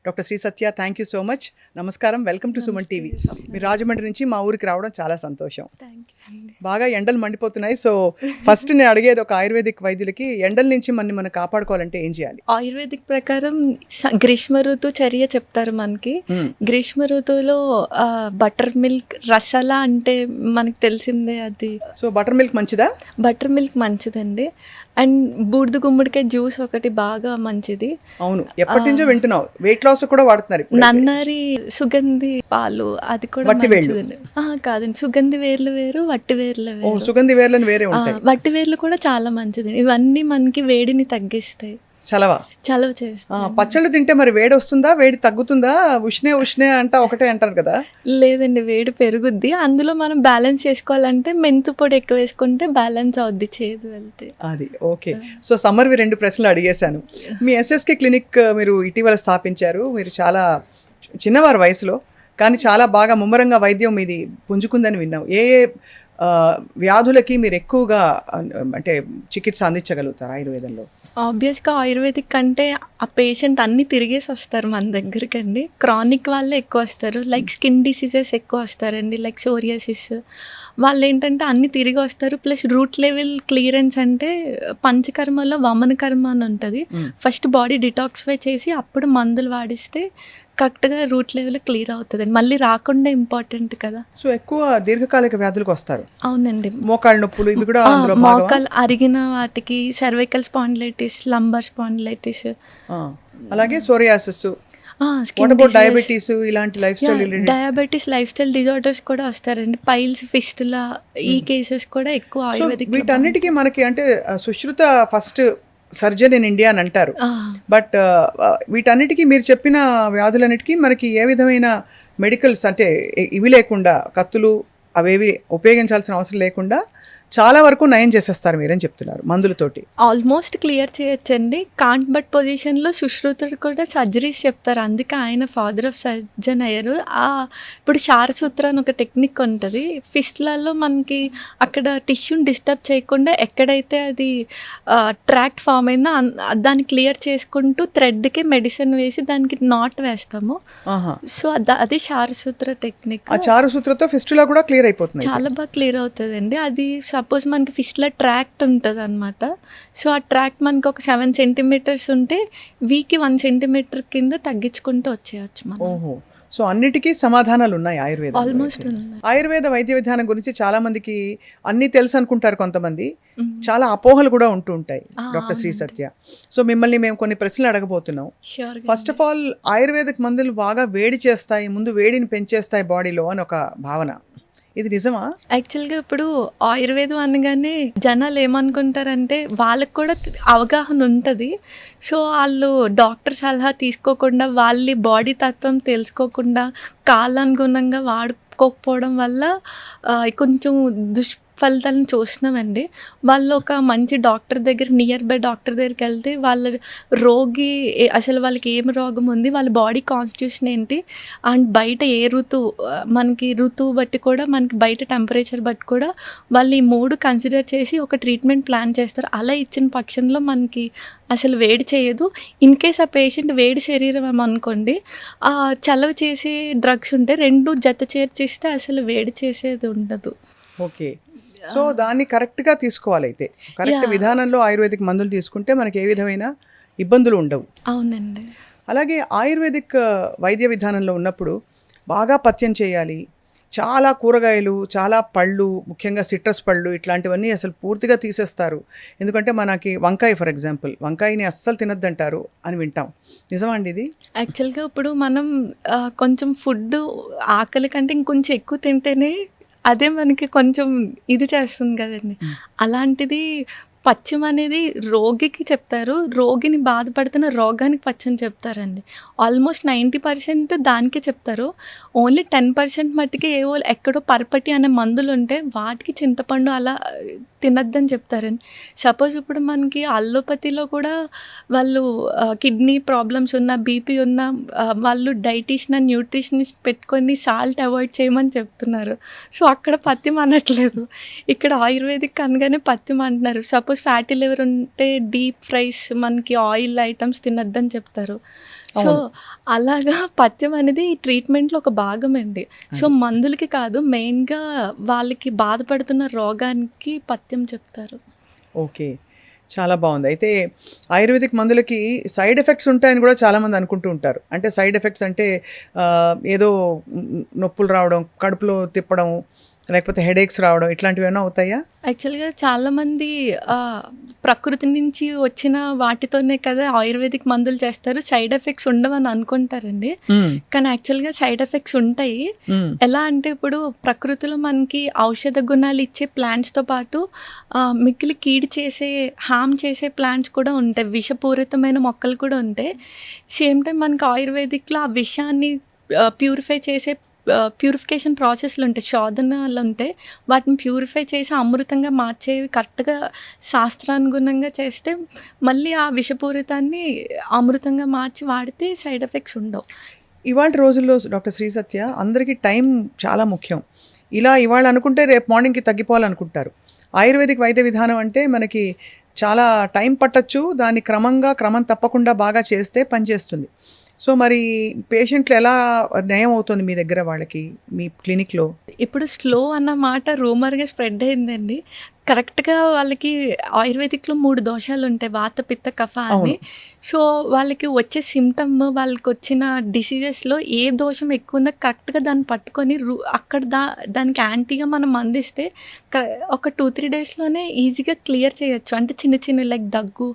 Doctor Shri Satya, thank you so much. నమస్కారం, welcome to Suman TV. మీరు రాజమండ్రి నుంచి మా ఊరికి రావడం చాలా సంతోషం. బాగా ఎండలు మండిపోతున్నాయి. సో ఫస్ట్ నేను అడిగేది, ఒక ఆయుర్వేదిక్ వైద్యులకి ఎండల నుంచి మనం కాపాడుకోవాలంటే ఏం చేయాలి? ఆయుర్వేదిక్ ప్రకారం గ్రీష్మ ఋతు చర్య చెప్తారు మనకి. గ్రీష్మ ఋతువులో బటర్ మిల్క్ రసాల అంటే మనకు తెలిసిందే అది. సో బటర్ మిల్క్ మంచిదా? బటర్ మిల్క్ మంచిదండి. అండ్ బూడిద గుమ్మడికాయ జ్యూస్ ఒకటి బాగా మంచిది. అవును, ఎప్పటి నుంచో వింటున్నావు. వెయిట్ లాస్ కూడా వాడుతున్నారు. నన్నారి సుగంధి పాలు అది కూడా మంచిదండి. కాదండి, సుగంధి వేర్లు వేరు, వట్టి వేర్లు వేరు. సుగంధి వేర్లను వేరే ఉంటాయి. వట్టి వేర్లు కూడా చాలా మంచిది. ఇవన్నీ మనకి వేడిని తగ్గిస్తాయి, చలవ చేస్తాయి. పచ్చళ్ళు తింటే మరి వేడి వస్తుందా, వేడి తగ్గుతుందా? ఉష్ణే అంట ఒకటే అంటారు కదా. లేదండి, వేడి పెరుగుద్ది. అందులో మనం బ్యాలెన్స్ చేసుకోవాలంటే మెంతు పొడి ఎక్కువ వేసుకుంటే బ్యాలెన్స్ అవుద్ది, చేదు వెళ్తే. అది ఓకే. సో సమ్మర్వి 2 ప్రశ్నలు అడిగేశాను. మీ ఎస్ఎస్కే క్లినిక్ మీరు ఇటీవల స్థాపించారు. మీరు చాలా చిన్నవారు వయసులో, కానీ చాలా బాగా ముమ్మరంగా వైద్యం మీది పుంజుకుందని విన్నాం. ఏ వ్యాధులకి మీరు ఎక్కువగా అంటే చికిత్స అందించగలుగుతారు ఆయుర్వేదంలో? ఆబ్వియస్గా ఆయుర్వేదిక్ అంటే ఆ పేషెంట్ అన్నీ తిరిగేసి వస్తారు మన దగ్గరికి అండి. క్రానిక్ వాళ్ళే ఎక్కువ వస్తారు, లైక్ స్కిన్ డిసీజెస్ ఎక్కువ వస్తారండి, లైక్ సోరియాసిస్. వాళ్ళు ఏంటంటే అన్నీ తిరిగి వస్తారు. ప్లస్ రూట్ లెవెల్ క్లియరెన్స్ అంటే పంచకర్మలో వమన కర్మ అని ఉంటుంది. ఫస్ట్ బాడీ డిటాక్సిఫై చేసి అప్పుడు మందులు వాడిస్తే కరెక్ట్గా రూట్ లెవెల్ క్లియర్ అవుతుంది. మళ్ళీ రాకుండా ఇంపార్టెంట్ కదా. సో ఎక్కువ దీర్ఘకాలిక వ్యాధులకు వస్తారు. అవునండి, మోకాళ్ళ నొప్పులు ఇవి కూడా. మోకాలు అరిగిన వాటికి సర్వైకల్ స్పాండిలైటిస్, లంబర్ స్పాండిలైటిస్, అలాగే సోరియాసిస్, డయాబెటీస్, ఇలాంటి డయాబెటీస్ లైఫ్ స్టైల్ డిజార్డర్స్ కూడా వస్తారండి. పైల్స్, ఫిస్టులా, ఈ కేసెస్ కూడా ఎక్కువ ఆయుర్వేదిక్. వీటన్నిటికీ మనకి అంటే Sushruta first surgeon in India అని అంటారు. బట్ వీటన్నిటికీ మీరు చెప్పిన వ్యాధులన్నిటికీ మనకి ఏ విధమైన మెడికల్స్ అంటే ఇవి లేకుండా, కత్తులు అవేవి ఉపయోగించాల్సిన అవసరం లేకుండా చాలా వరకు నయం చేసేస్తారు మీరని చెప్తున్నారు మందులతోటి. ఆల్మోస్ట్ క్లియర్ చేయొచ్చండి. కాంట్ బట్ పొజిషన్లో సుశ్రుతుడు కూడా సర్జరీస్ చెప్తారు, అందుకే ఆయన ఫాదర్ ఆఫ్ సర్జన్ అయ్యారు. ఇప్పుడు శారసూత్ర అని ఒక టెక్నిక్ ఉంటుంది. ఫిస్ట్లలో మనకి అక్కడ టిష్యూని డిస్టర్బ్ చేయకుండా ఎక్కడైతే అది ట్రాక్ట్ ఫామ్ అయిందో దాన్ని క్లియర్ చేసుకుంటూ థ్రెడ్కి మెడిసిన్ వేసి దానికి నాట్ వేస్తాము. సో అది శారసూత్ర టెక్నిక్. ఆ శారసూత్రతో ఫిస్టులా కూడా క్లియర్ అయిపోతుంది, చాలా బాగా క్లియర్ అవుతుంది అండి. అది సపోజ్ మనకి ఫిష్లో ట్రాక్ట్ ఉంటుంది అనమాట. సో ఆ ట్రాక్ట్ మనకి ఒక 7 సెంటీమీటర్స్ ఉంటే వీక్కి 1 సెంటీమీటర్ కింద తగ్గించుకుంటూ వచ్చేయచ్చు మనం. ఓహో, సో అన్నిటికీ సమాధానాలు ఉన్నాయి ఆయుర్వేదం. ఆల్మోస్ట్ ఆయుర్వేద వైద్య విధానం గురించి చాలా మందికి అన్నీ తెలుసు అనుకుంటారు, కొంతమంది చాలా అపోహలు కూడా ఉంటూ ఉంటాయి. డాక్టర్ శ్రీ సత్య, సో మిమ్మల్ని మేము కొన్ని ప్రశ్నలు అడగబోతున్నాం. ఫస్ట్ ఆఫ్ ఆల్, ఆయుర్వేదిక్ మందులు బాగా వేడి చేస్తాయి, ముందు వేడిని పెంచేస్తాయి బాడీలో అని ఒక భావన, ఇది నిజమా? యాక్చువల్గా ఇప్పుడు ఆయుర్వేదం అనగానే జనాలు ఏమనుకుంటారంటే వాళ్ళకి కూడా అవగాహన ఉంటుంది. సో వాళ్ళు డాక్టర్ సలహా తీసుకోకుండా, వాళ్ళ బాడీ తత్వం తెలుసుకోకుండా, కాలానుగుణంగా వాడుకోకపోవడం వల్ల కొంచెం ఫలితాలను చూస్తున్నామండి. వాళ్ళు ఒక మంచి డాక్టర్ దగ్గర, నియర్ బై డాక్టర్ దగ్గరికి వెళ్తే వాళ్ళ రోగి అసలు వాళ్ళకి ఏం రోగం ఉంది, వాళ్ళ బాడీ కాన్స్టిట్యూషన్ ఏంటి, అండ్ బయట ఏ మనకి ఋతువు బట్టి కూడా, మనకి బయట టెంపరేచర్ బట్టి కూడా వాళ్ళు ఈ 3 కన్సిడర్ చేసి ఒక ట్రీట్మెంట్ ప్లాన్ చేస్తారు. అలా ఇచ్చిన పక్షంలో మనకి అసలు వేడి చేయదు. ఇన్ కేస్ ఆ పేషెంట్ వేడి శరీరం ఏమనుకోండి, చలవ చేసే డ్రగ్స్ ఉంటే 2 జత చేర్చిస్తే అసలు వేడి చేసేది ఉండదు. ఓకే, సో దాన్ని కరెక్ట్గా తీసుకోవాలి. అయితే కరెక్ట్ విధానంలో ఆయుర్వేదిక్ మందులు తీసుకుంటే మనకి ఏ విధమైన ఇబ్బందులు ఉండవు. అవునండి. అలాగే ఆయుర్వేదిక్ వైద్య విధానంలో ఉన్నప్పుడు బాగా పథ్యం చేయాలి, చాలా కూరగాయలు, చాలా పళ్ళు, ముఖ్యంగా సిట్రస్ పళ్ళు ఇట్లాంటివన్నీ అసలు పూర్తిగా తీసేస్తారు. ఎందుకంటే మనకి వంకాయ, ఫర్ ఎగ్జాంపుల్, వంకాయని అస్సలు తినొద్దంటారు అని వింటాం. నిజమా అండి ఇది? యాక్చువల్గా ఇప్పుడు మనం కొంచెం ఫుడ్ ఆకలి కంటే ఇంకొంచెం ఎక్కువ తింటేనే అదే మనకి కొంచెం ఇది చేస్తుంది కదండి. అలాంటిది పథ్యం అనేది రోగికి చెప్తారు, రోగిని బాధపడుతున్న రోగానికి పథ్యం చెప్తారండి. ఆల్మోస్ట్ 90% దానికే చెప్తారు. ఓన్లీ 10% మట్టికి ఏవో ఎక్కడో పరపటి అనే మందులు ఉంటే వాటికి చింతపండు అలా తినద్దని చెప్తారండి. సపోజ్ ఇప్పుడు మనకి అల్లోపతిలో కూడా వాళ్ళు కిడ్నీ ప్రాబ్లమ్స్ ఉన్న, బీపీ ఉన్న వాళ్ళు డైటీషియన్ అండ్ న్యూట్రిషనిస్ట్ పెట్టుకొని సాల్ట్ అవాయిడ్ చేయమని చెప్తున్నారు. సో అక్కడ పథ్యం అనట్లేదు, ఇక్కడ ఆయుర్వేదిక్ అనగానే పథ్యం అంటున్నారు. సపోజ్ ఫ్యాటీ లివర్ ఉంటే డీప్ ఫ్రైస్, మనకి ఆయిల్ ఐటమ్స్ తినద్దని చెప్తారు. సో అలాగా పథ్యం అనేది ఈ ట్రీట్మెంట్లో ఒక భాగం అండి. సో మందులకి కాదు, మెయిన్గా వాళ్ళకి బాధపడుతున్న రోగానికి పథ్యం చెప్తారు. ఓకే. చాలా బాగుంది. అయితే ఆయుర్వేదిక్ మందులకి సైడ్ ఎఫెక్ట్స్ ఉంటాయని కూడా చాలామంది అనుకుంటూ ఉంటారు. అంటే సైడ్ ఎఫెక్ట్స్ అంటే ఏదో నొప్పులు రావడం, కడుపులో తిప్పడం, లేకపోతే హెడేక్స్ రావడం, ఇట్లాంటివి ఏమైనా అవుతాయా? యాక్చువల్గా చాలామంది ప్రకృతి నుంచి వచ్చిన వాటితోనే కదా ఆయుర్వేదిక్ మందులు చేస్తారు, సైడ్ ఎఫెక్ట్స్ ఉండవని అనుకుంటారండి. కానీ యాక్చువల్గా సైడ్ ఎఫెక్ట్స్ ఉంటాయి. ఎలా అంటే ఇప్పుడు ప్రకృతిలో మనకి ఔషధ గుణాలు ఇచ్చే ప్లాంట్స్తో పాటు మిక్కిలి కీడు చేసే, హామ్ చేసే ప్లాంట్స్ కూడా ఉంటాయి, విషపూరితమైన మొక్కలు కూడా ఉంటాయి. సేమ్ టైం మనకి ఆయుర్వేదిక్లో ఆ విషాన్ని ప్యూరిఫై చేసే ప్యూరిఫికేషన్ ప్రాసెస్లు ఉంటాయి, శోధనలు ఉంటాయి. వాటిని ప్యూరిఫై చేసి అమృతంగా మార్చేవి కరెక్ట్గా శాస్త్రానుగుణంగా చేస్తే మళ్ళీ ఆ విషపూరితాన్ని అమృతంగా మార్చి వాడితే సైడ్ ఎఫెక్ట్స్ ఉండవు. ఇవాళ రోజుల్లో డాక్టర్ శ్రీ సత్య, అందరికీ టైం చాలా ముఖ్యం. ఇలా ఇవాళ అనుకుంటే రేపు మార్నింగ్కి తగ్గిపోవాలనుకుంటారు. ఆయుర్వేదిక్ వైద్య విధానం అంటే మనకి చాలా టైం పట్టచ్చు, దాన్ని క్రమం తప్పకుండా బాగా చేస్తే పనిచేస్తుంది. సో మరి పేషెంట్లు ఎలా నయం అవుతుంది మీ దగ్గర వాళ్ళకి, మీ క్లినిక్లో? ఇప్పుడు స్లో అన్న మాట రూమర్గా స్ప్రెడ్ అయిందండి. కరెక్ట్గా వాళ్ళకి ఆయుర్వేదిక్లో 3 దోషాలు ఉంటాయి, వాత పిత్త కఫ అని. సో వాళ్ళకి వచ్చే సిమ్టమ్, వాళ్ళకి వచ్చిన డిసీజెస్లో ఏ దోషం ఎక్కువ ఉందో కరెక్ట్గా దాన్ని పట్టుకొని అక్కడ దానికి యాంటీగా మనం అందిస్తే ఒక 2-3 డేస్లోనే ఈజీగా క్లియర్ చేయొచ్చు. అంటే చిన్న లైక్ దగ్గు,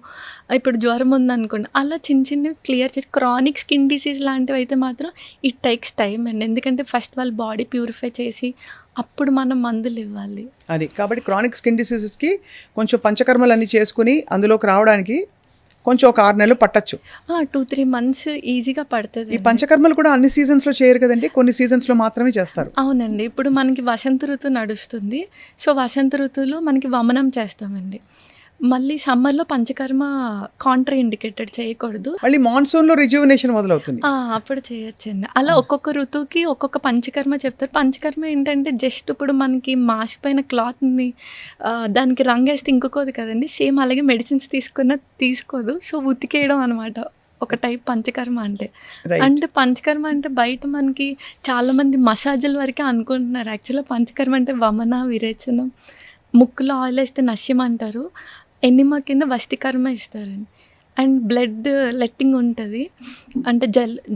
ఇప్పుడు జ్వరం ఉందనుకోండి, అలా చిన్నవి క్లియర్ చేసి. క్రానిక్ స్కిన్ డిసీజ్ లాంటివి అయితే మాత్రం ఇట్ టేక్స్ టైం అండి. ఎందుకంటే ఫస్ట్ వాళ్ళ బాడీ ప్యూరిఫై చేసి అప్పుడు మనం మందులు ఇవ్వాలి. అది కాబట్టి క్రానిక్ స్కిన్ డిసీజెస్కి కొంచెం పంచకర్మలు అన్నీ చేసుకుని అందులోకి రావడానికి కొంచెం ఒక 6 నెలలు పట్టచ్చు. 2-3 మంత్స్ ఈజీగా పడుతుంది. ఈ పంచకర్మలు కూడా అన్ని సీజన్స్లో చేయరు కదండి, కొన్ని సీజన్స్లో మాత్రమే చేస్తారు. అవునండి. ఇప్పుడు మనకి వసంత ఋతువు నడుస్తుంది. సో వసంత ఋతువులో మనకి వమనం చేస్తామండి. మళ్ళీ సమ్మర్లో పంచకర్మ కాంట్రా ఇండికేటెడ్, చేయకూడదు. మళ్ళీ మాన్సూన్లో రిజ్యూవినేషన్ మొదలవుతుంది. అప్పుడు చేయొచ్చండి. అలా ఒక్కొక్క ఋతువుకి ఒక్కొక్క పంచకర్మ చెప్తారు. పంచకర్మ ఏంటంటే జస్ట్ ఇప్పుడు మనకి మాసిపోయిన క్లాత్ని దానికి రంగేస్తే ఇంకుకోదు కదండి, సేమ్ అలాగే మెడిసిన్స్ తీసుకోదు. సో ఉతికేయడం అనమాట ఒక టైప్ పంచకర్మ అంటే. అంటే పంచకర్మ అంటే బయట మనకి చాలామంది మసాజుల వరకే అనుకుంటున్నారు. యాక్చువల్గా పంచకర్మ అంటే వమన, విరేచనం, ముక్కులో ఆయిల్ వేస్తే నశ్యం అంటారు, ఎనిమా కింద వస్తికర్మ ఇస్తారండి. అండ్ బ్లడ్ లెట్టింగ్ ఉంటుంది, అంటే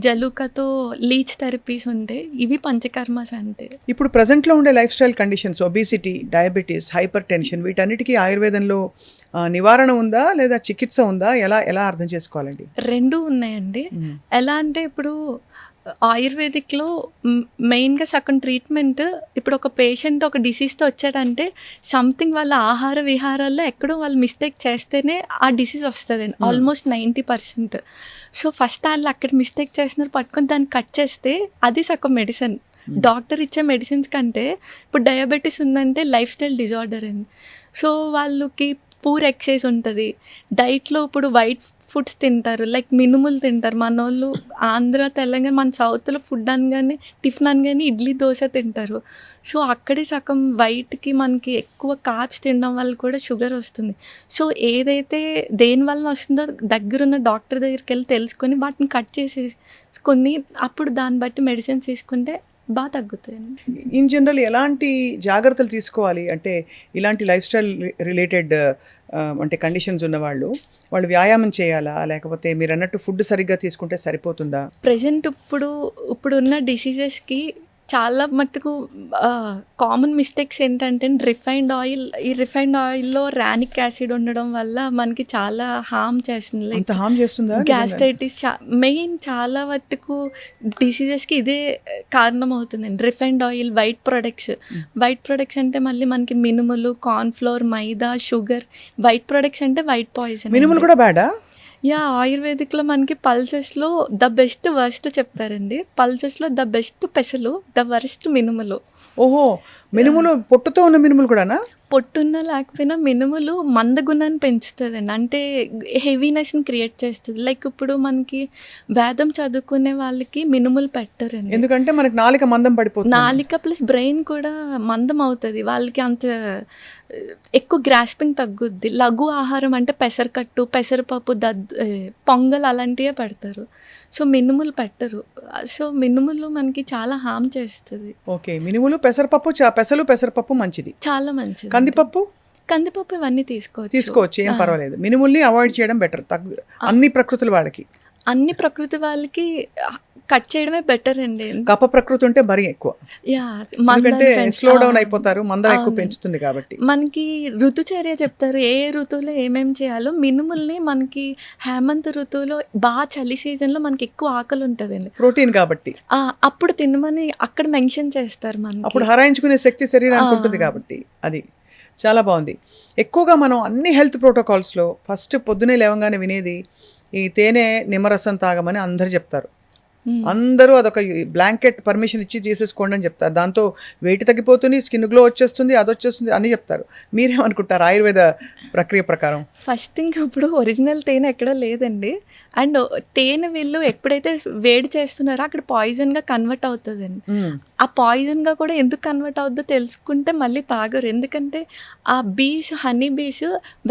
జలుకతో లీచ్ థెరపీస్ ఉంటాయి. ఇవి పంచకర్మస్ అంటే. ఇప్పుడు ప్రజెంట్లో ఉండే life style conditions, obesity, diabetes, hyper tension, వీటన్నిటికీ ఆయుర్వేదంలో నివారణ ఉందా లేదా చికిత్స ఉందా? ఎలా అర్థం చేసుకోవాలండి? 2 ఉన్నాయండి. ఎలా అంటే ఇప్పుడు ఆయుర్వేదిక్లో మెయిన్గా సగం ట్రీట్మెంట్, ఇప్పుడు ఒక పేషెంట్ ఒక డిసీజ్తో వచ్చాడంటే సంథింగ్ వాళ్ళ ఆహార విహారాల్లో ఎక్కడో వాళ్ళు మిస్టేక్ చేస్తేనే ఆ డిసీజ్ వస్తుందండి, ఆల్మోస్ట్ 90%. సో ఫస్ట్ వాళ్ళు అక్కడ మిస్టేక్ చేస్తున్నారు, పట్టుకొని దాన్ని కట్ చేస్తే అది సగం మెడిసిన్. డాక్టర్ ఇచ్చే మెడిసిన్స్ కంటే ఇప్పుడు డయాబెటీస్ ఉందంటే లైఫ్ స్టైల్ డిజార్డర్ అండి. సో వాళ్ళకి పూర్ ఎక్సైజ్ ఉంటుంది, డైట్లో ఇప్పుడు వైట్ ఫుడ్స్ తింటారు, లైక్ మినుములు తింటారు. మన వాళ్ళు ఆంధ్ర, తెలంగాణ, మన సౌత్లో ఫుడ్ అనగానే, టిఫిన్ అనగానే ఇడ్లీ, దోశ తింటారు. సో అక్కడే సగం వైట్కి మనకి ఎక్కువ కార్బ్స్ తినడం వల్ల కూడా షుగర్ వస్తుంది. సో ఏదైతే దేనివల్ల వస్తుందో దగ్గరున్న డాక్టర్ దగ్గరికి వెళ్ళి తెలుసుకొని వాటిని కట్ చేసేసుకొని అప్పుడు దాన్ని బట్టి మెడిసిన్స్ తీసుకుంటే బాగా తగ్గుతాయండి. ఇన్ జనరల్ ఎలాంటి జాగ్రత్తలు తీసుకోవాలి అంటే ఇలాంటి లైఫ్ స్టైల్ రిలేటెడ్ అంటే కండిషన్స్ ఉన్నవాళ్ళు వ్యాయామం చేయాలా, లేకపోతే మీరు అన్నట్టు ఫుడ్ సరిగ్గా తీసుకుంటే సరిపోతుందా? ప్రజెంట్ ఇప్పుడున్న డిసీజెస్కి చాలా మట్టుకు కామన్ మిస్టేక్స్ ఏంటంటే ఈ రిఫైన్డ్ ఆయిల్లో రానిక్ యాసిడ్ ఉండడం వల్ల మనకి చాలా హామ్ చేస్తుంది. లైక్ హామ్ చేస్తుందా? గ్యాస్ట్రైటిస్ మెయిన్ చాలా మట్టుకు డిసీజెస్కి ఇదే కారణం అవుతుందండి. రిఫైన్డ్ ఆయిల్, వైట్ ప్రొడక్ట్స్ అంటే మళ్ళీ మనకి మినుములు, కార్న్ఫ్లోర్, మైదా, షుగర్. వైట్ ప్రొడక్ట్స్ అంటే వైట్ పాయిజన్. మినుములు కూడా బ్యాడా? ఆయుర్వేదిక్లో మనకి పల్సెస్లో ద బెస్ట్ వర్స్ట్ చెప్తారండి. పల్సెస్లో ద బెస్ట్ పెసలు, ద వర్స్ట్ మినుములు. ఓహో, మినుములు పొట్టుతో ఉన్న మినుములు కూడానా? పొట్టున్న లేకపోయినా మినుములు మందగుణాన్ని పెంచుతుందండి, అంటే హెవీనెస్ని క్రియేట్ చేస్తుంది. లైక్ ఇప్పుడు మనకి వేదం చదువుకునే వాళ్ళకి మినుములు పెట్టరండి, ఎందుకంటే మనకి నాలిక మందం పడిపోతుంది. నాలిక ప్లస్ బ్రెయిన్ కూడా మందం అవుతుంది, వాళ్ళకి అంత ఎక్కువ గ్రాస్పింగ్ తగ్గుద్ది. లఘు ఆహారం అంటే పెసరకట్టు, పెసరపప్పు, పొంగల్ అలాంటివే పెడతారు. సో మినుములు పెట్టరు. సో మినుములు మనకి చాలా హామ్ చేస్తుంది. ఓకే, మినుములు, పెసరపప్పు, పెసలు పెసరపప్పు మంచిది. చాలా మంచిది. కందిపప్పు ఇవన్నీ తీసుకోవచ్చు, ఏం పర్వాలేదు. మినుముల్ని అవాయిడ్ చేయడం బెటర్. అన్ని ప్రకృతుల వాళ్ళకి, అన్ని ప్రకృతి వాళ్ళకి కట్ చేయడమే బెటర్ అండి. కప ప్రకృతి ఉంటే మరీ ఎక్కువ, ఎందుకంటే స్లో డౌన్ అయిపోతారు, మందం ఎక్కువ పెంచుతుంది కాబట్టి. మనకి ఋతుచర్య చెప్తారు, ఏ ఋతువులో ఏమేమి చేయాలో. మినుముల్ని మనకి హేమంత ఋతువులో బాగా చలి సీజన్లో మనకి ఎక్కువ ఆకలి ఉంటుందండి, ప్రోటీన్ కాబట్టి అప్పుడు తినమని అక్కడ మెన్షన్ చేస్తారు. మనకి అప్పుడు హరాయించుకునే శక్తి శరీరానికి ఉంటుంది కాబట్టి. అది చాలా బాగుంది. ఎక్కువగా మనం అన్ని హెల్త్ ప్రోటోకాల్స్లో ఫస్ట్ పొద్దునే లేవగానే వినేది ఈ తేనె నిమ్మరసం తాగమని అందరు చెప్తారు. అందరూ అదొక బ్లాంకెట్ పర్మిషన్ ఇచ్చి చేసేసుకోండి అని చెప్తారు. దాంతో వెయిట్ తగ్గిపోతుంది, స్కిన్ గ్లో వచ్చేస్తుంది, అది వచ్చేస్తుంది అని చెప్తారు. మీరేమనుకుంటారు ఆయుర్వేద ప్రక్రియ ప్రకారం? ఫస్ట్ థింగ్, ఇప్పుడు ఒరిజినల్ తేనె ఎక్కడో లేదండి. అండ్ తేనె వీళ్ళు ఎప్పుడైతే వేడి చేస్తున్నారో అక్కడ పాయిజన్గా కన్వర్ట్ అవుతుందండి. ఆ పాయిజన్గా కూడా ఎందుకు కన్వర్ట్ అవుతుందో తెలుసుకుంటే మళ్ళీ తాగరు. ఎందుకంటే ఆ honey bees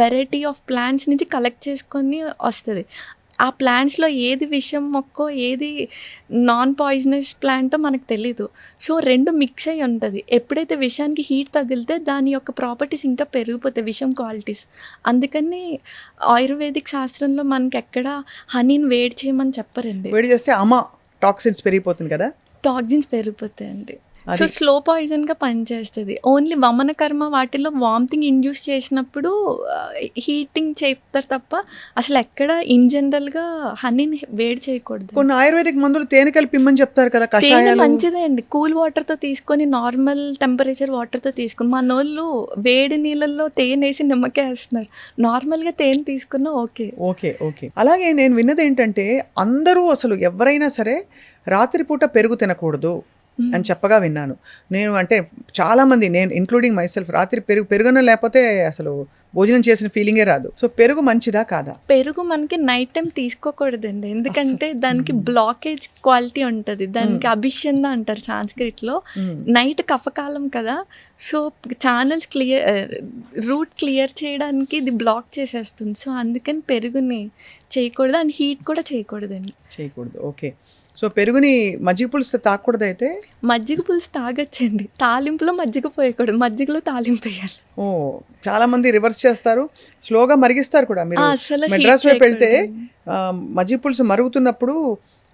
variety of plants నుంచి కలెక్ట్ చేసుకొని వస్తుంది. ఆ ప్లాంట్స్లో ఏది విషం మొక్కో ఏది నాన్ పాయిజనస్ ప్లాంటో మనకు తెలీదు. సో రెండు మిక్స్ అయ్యి ఉంటుంది. ఎప్పుడైతే విషానికి హీట్ తగిలితే దాని యొక్క ప్రాపర్టీస్ ఇంకా పెరిగిపోతాయి, విషం క్వాలిటీస్. అందుకని ఆయుర్వేదిక్ శాస్త్రంలో మనకి ఎక్కడ హనీని వేడి చేయమని చెప్పరండి. వేడి చేస్తే టాక్సిన్స్ పెరిగిపోతుంది కదా, టాక్సిన్స్ పెరిగిపోతాయండి. సో స్లో పాయిజన్గా పనిచేస్తుంది. ఓన్లీ వమన కర్మ వాటిలో వామిటింగ్ ఇండ్యూస్ చేసినప్పుడు హీటింగ్ చేస్తారు తప్ప అసలు ఎక్కడ ఇన్ జనరల్గా హనీని వేడి చేయకూడదు. కొన్ని ఆయుర్వేదిక్ మందులు తేనె కలిపి ఇమ్మని చెప్తారు కదా. తేనె మంచిదే అండి, కూల్ వాటర్తో తీసుకొని నార్మల్ టెంపరేచర్ వాటర్తో తీసుకుని. మనోళ్ళు వేడి నీళ్ళల్లో తేనె వేసి నిమ్మకాయ వేస్తున్నారు. నార్మల్గా తేనె తీసుకున్నా ఓకే. ఓకే ఓకే అలాగే నేను విన్నది ఏంటంటే అందరూ అసలు ఎవరైనా సరే రాత్రిపూట పెరుగు తినకూడదు అని చెప్పగా విన్నాను నేను. అంటే చాలామంది, నేను ఇంక్లూడింగ్ మైసెల్ఫ్, రాత్రి పెరుగున లేకపోతే అసలు భోజనం చేసిన ఫీలింగే రాదు. సో పెరుగు మంచిదా కాదా? పెరుగు మనకి నైట్ టైం తీసుకోకూడదండి, ఎందుకంటే దానికి బ్లాకేజ్ క్వాలిటీ ఉంటుంది. దానికి అభిషంద అంటారు సాంస్క్రిట్లో. నైట్ కఫకాలం కదా, సో ఛానల్స్ రూట్ క్లియర్ చేయడానికి ఇది బ్లాక్ చేసేస్తుంది. సో అందుకని పెరుగుని చేయకూడదు, అండ్ హీట్ కూడా చేయకూడదండి. ఓకే. సో పెరుగుని మజ్జిగ పులుసు తాగకూడదు అయితే? మజ్జిగ పులుసు తాగొచ్చండి, తాలింపులో మజ్జిగ పోయకూడదు, మజ్జిగలో తాలింపు వేయాలి. చాలా మంది రివర్స్ చేస్తారు, స్లోగా మరిగిస్తారు కూడా. మీరు మెడ్రాస్ వైపు వెళ్తే మజ్జిగ పులుసు మరుగుతున్నప్పుడు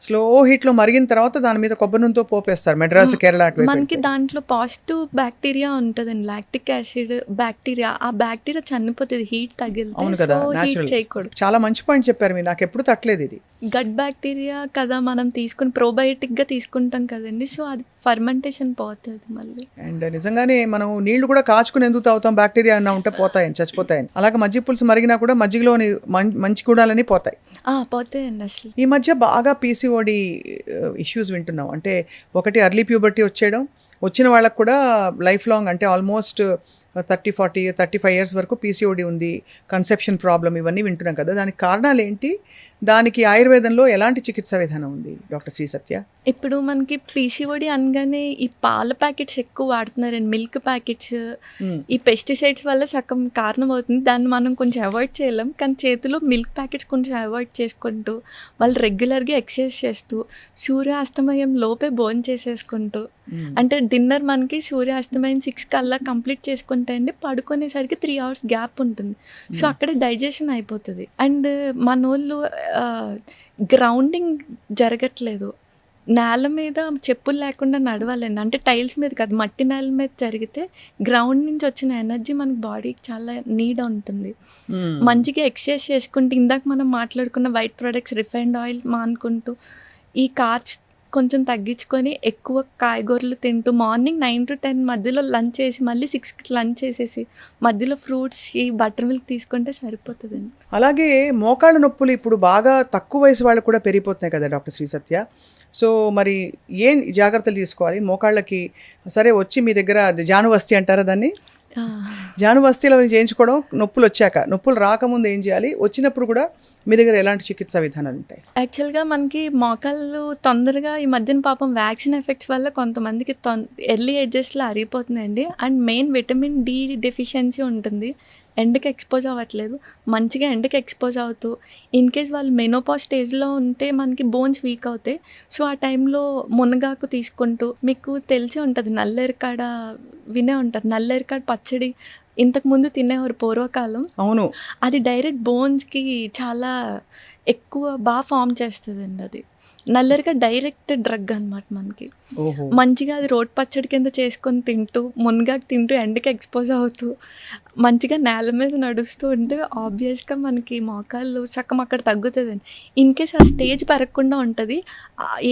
స్లో హీట్లో మరిగిన తర్వాత దాని మీద కొబ్బరి నూనెతో పోపేస్తారు. మెడ్రాస్, కేరళ మనకి దాంట్లో పాజిటివ్ బ్యాక్టీరియా ఉంటుందండి, లాక్టిక్ యాసిడ్ బ్యాక్టీరియా. ఆ బ్యాక్టీరియా చనిపోతుంది హీట్ తగిలితే. అవును కదా, హీట్ చేయకూడదు. చాలా మంచి పాయింట్ చెప్పారు మీరు, నాకు ఎప్పుడు తట్టలేదు ఇది. గట్ బ్యాక్టీరియా కదా మనం తీసుకుని ప్రోబయోటిక్గా తీసుకుంటాం కదండి, సో అది ఫర్మెంటేషన్ పోతుంది మళ్ళీ. అండ్ నిజంగానే మనం నీళ్లు కూడా కాచుకుని ఎందుకు తాగుతాం, బ్యాక్టీరియా అన్నా ఉంటే పోతాయని, చచ్చిపోతాయని. అలాగే మజ్జిగ పులుసు మరిగినా కూడా మజ్జిగలోని మంచి గుణాలని పోతాయి. పోతాయండి. అసలు ఈ మధ్య బాగా పీసీఓడి ఇష్యూస్ వింటున్నాం. అంటే ఒకటి ఎర్లీ ప్యూబర్టీ వచ్చేయడం, వచ్చిన వాళ్ళకు కూడా లైఫ్ లాంగ్, అంటే ఆల్మోస్ట్ 30, 40, 35 ఇయర్స్ వరకు పీసీఓడి ఉంది, కన్సెప్షన్ ప్రాబ్లం, ఇవన్నీ వింటున్నాం కదా. దానికి కారణాలు ఏంటి? దానికి ఆయుర్వేదంలో ఎలాంటి చికిత్సా విధానం ఉంది డాక్టర్ శ్రీ సత్య? ఇప్పుడు మనకి పీసీఓడి అనగానే ఈ పాల ప్యాకెట్స్ ఎక్కువ వాడుతున్నారండి, మిల్క్ ప్యాకెట్స్. ఈ పెస్టిసైడ్స్ వల్ల సగం కారణం అవుతుంది. దాన్ని మనం కొంచెం అవాయిడ్ చేయలేం, కానీ చేతిలో మిల్క్ ప్యాకెట్స్ కొంచెం అవాయిడ్ చేసుకుంటూ, వాళ్ళు రెగ్యులర్గా ఎక్సర్సైజ్ చేస్తూ, సూర్యాస్తమయం లోపే భోజనం చేసేసుకుంటూ, అంటే డిన్నర్ మనకి సూర్యాస్తమయం 6 కల్లా కంప్లీట్ చేసుకుంటే అండి, పడుకునేసరికి 3 hours గ్యాప్ ఉంటుంది. సో అక్కడ డైజెషన్ అయిపోతుంది. అండ్ మనోళ్ళు గ్రౌండింగ్ జరగట్లేదు, నేల మీద చెప్పులు లేకుండా నడవాలండి. అంటే టైల్స్ మీద కాదు, మట్టి నేల మీద జరిగితే గ్రౌండ్ నుంచి వచ్చిన ఎనర్జీ మనకి బాడీకి చాలా నీడ్ ఉంటుంది. మంచిగా ఎక్సర్సైజ్ చేసుకుంటూ, ఇందాక మనం మాట్లాడుకున్న వైట్ ప్రొడక్ట్స్, రిఫైన్డ్ ఆయిల్ మానుకుంటూ, ఈ కార్బ్స్ కొంచెం తగ్గించుకొని ఎక్కువ కాయగూరలు తింటూ, మార్నింగ్ 9 to 10 మధ్యలో లంచ్ చేసి మళ్ళీ 6కి లంచ్ చేసేసి మధ్యలో ఫ్రూట్స్, ఈ బటర్ మిల్క్ తీసుకుంటే సరిపోతుందండి. అలాగే మోకాళ్ళ నొప్పులు ఇప్పుడు బాగా తక్కువ వయసు వాళ్ళు కూడా పెరిగిపోతున్నాయి కదా డాక్టర్ శ్రీ సత్య. సో మరి ఏం జాగ్రత్తలు తీసుకోవాలి మోకాళ్ళకి? సరే, వచ్చి మీ దగ్గర జానువస్తి అంటారా దాన్ని, జానువస్తిలో చేయించుకోవడం, నొప్పులు వచ్చాక, నొప్పులు రాకముందు ఏం చేయాలి, వచ్చినప్పుడు కూడా మీ దగ్గర ఎలాంటి చికిత్సా విధానాలు ఉంటాయి? యాక్చువల్గా మనకి మోకాళ్ళు తొందరగా ఈ మధ్యన పాపం వ్యాక్సిన్ ఎఫెక్ట్స్ వల్ల కొంతమందికి ఎర్లీ ఏజెస్లో అరిగిపోతున్నాయండి. And main vitamin D deficiency ఉంటుంది. ఎండకి ఎక్స్పోజ్ అవ్వట్లేదు, మంచిగా ఎండకి ఎక్స్పోజ్ అవుతూ ఇన్ కేస్ వాళ్ళు మెనోపాజ్ స్టేజ్లో ఉంటే మనకి బోన్స్ వీక్ అవుతాయి. సో ఆ టైంలో మునగాకు తీసుకుంటూ, మీకు తెలిసే ఉంటుంది నల్లేరికాడ వినే ఉంటారు, నల్లేరికాడ పచ్చడి ఇంతకుముందు తినేవారు పూర్వకాలం. అవును. అది డైరెక్ట్ బోన్స్కి చాలా ఎక్కువ బాగా ఫామ్ చేస్తుందండి. అది నల్లరికాయ డైరెక్ట్ డ్రగ్ అనమాట మనకి. ఓహో. మంచిగా అది రోటి పచ్చడి కింద చేసుకొని తింటూ, మునగాకు తింటూ, ఎండకి ఎక్స్పోజ్ అవుతూ, మంచిగా నేల మీద నడుస్తూ ఉంటే ఆబ్వియస్గా మనకి మోకాళ్ళు సగం అక్కడ తగ్గుతుందండి. ఇన్ కేస్ ఆ స్టేజ్ పెరగకుండా ఉంటుంది,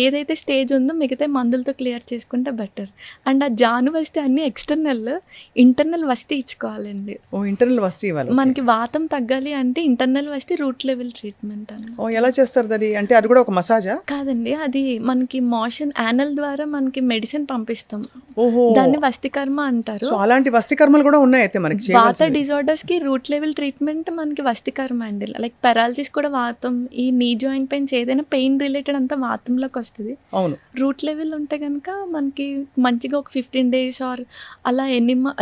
ఏదైతే స్టేజ్ ఉందో మిగతా మందులతో క్లియర్ చేసుకుంటే బెటర్. అండ్ ఆ జాను వస్తే అన్నీ ఎక్స్టర్నల్, ఇంటర్నల్ వస్తే ఇచ్చుకోవాలండి. ఓ, ఇంటర్నల్ వస్తే ఇవ్వాలి. మనకి వాతం తగ్గాలి అంటే ఇంటర్నల్ వస్తే రూట్ లెవెల్ ట్రీట్మెంట్ అని. ఓ, ఎలా చేస్తారు అది? అంటే అది కూడా ఒక మసాజా? కాదండి, అది మనకి మోషన్ యానల్ ద్వారా మనకి మెడిసిన్ పంపిస్తాం. ఓహో. దాన్ని వస్తికర్మ అంటారు. సో అలాంటి వస్తికర్మలు కూడా ఉన్నాయి అయితే మనకి వాత చేయవలసినవి. డిజార్డర్స్ కి రూట్ లెవెల్ ట్రీట్మెంట్ మనకి వస్తికర్మ అండి. లైక్ పెరాలసిస్ కూడా వాతం, ఈ నీ జాయింట్ పెయిన్స్ ఏదైనా పెయిన్ రిలేటెడ్ అంతా వాతంలోకి వస్తుంది. అవును. రూట్ లెవెల్ ఉంటే కనుక మనకి మంచిగా ఒక 15 days ఆర్ అలా